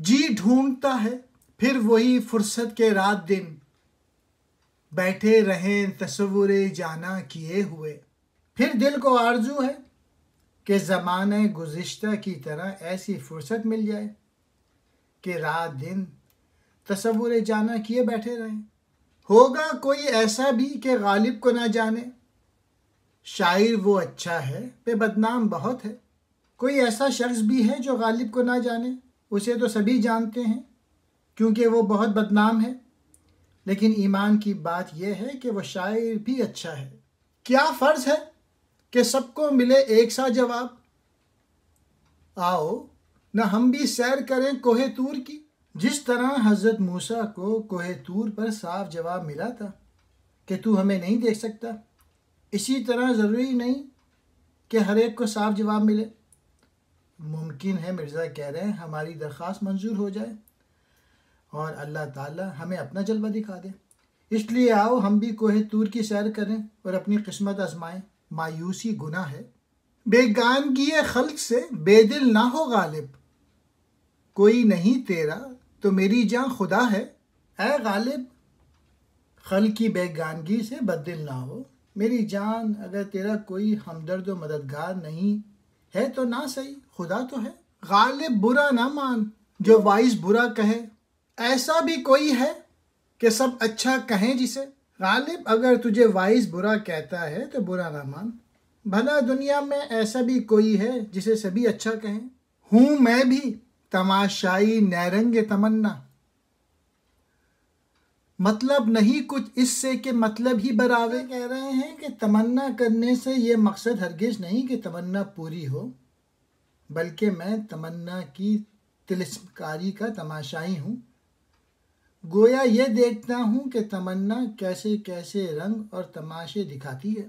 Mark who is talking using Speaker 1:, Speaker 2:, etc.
Speaker 1: جی ڈھونڈتا ہے پھر وہی فرصت کے رات دن، بیٹھے رہیں تصور جانا کیے ہوئے۔ پھر دل کو آرزو ہے کہ زمانہ گزشتہ کی طرح ایسی فرصت مل جائے کہ رات دن تصور جانا کیے بیٹھے رہیں۔ ہوگا کوئی ایسا بھی کہ غالب کو نہ جانے، شاعر وہ اچھا ہے پہ بدنام بہت ہے۔ کوئی ایسا شخص بھی ہے جو غالب کو نہ جانے، اسے تو سبھی جانتے ہیں کیونکہ وہ بہت بدنام ہے۔ لیکن ایمان کی بات یہ ہے کہ وہ شاعر بھی اچھا ہے۔ کیا فرض ہے کہ سب کو ملے ایک سا جواب؟ آؤ نہ ہم بھی سیر کریں کوہ طور کی، جس طرح حضرت موسیٰ کو کوہ طور پر صاف جواب ملا تھا کہ تو ہمیں نہیں دیکھ سکتا، اسی طرح ضروری نہیں کہ ہر ایک کو صاف جواب ملے۔ ممکن ہے مرزا کہہ رہے ہیں ہماری درخواست منظور ہو جائے اور اللہ تعالی ہمیں اپنا جلوہ دکھا دے، اس لیے آؤ ہم بھی کوہ طور کی سیر کریں اور اپنی قسمت آزمائیں۔ مایوسی گناہ ہے، بیگانگی خلق سے بے دل نہ ہو غالب، کوئی نہیں تیرا تو میری جان خدا ہے۔ اے غالب، خلق کی بیگانگی سے بد دل نہ ہو، میری جان اگر تیرا کوئی ہمدرد و مددگار نہیں ہے تو نہ صحیح، خدا تو ہے۔ غالب برا نہ مان جو وائس برا کہے، ایسا بھی کوئی ہے کہ سب اچھا کہیں جسے۔ غالب اگر تجھے وائس برا کہتا ہے تو برا نہ مان، بھلا دنیا میں ایسا بھی کوئی ہے جسے سبھی اچھا کہیں۔ ہوں میں بھی تماشائی نیرنگ تمنا، مطلب نہیں کچھ اس سے کہ مطلب ہی براوے۔ کہہ رہے ہیں کہ تمنا کرنے سے یہ مقصد ہرگز نہیں کہ تمنا پوری ہو، بلکہ میں تمنا کی طلسم کاری کا تماشائی ہوں، گویا یہ دیکھتا ہوں کہ تمنا کیسے کیسے رنگ اور تماشے دکھاتی ہے۔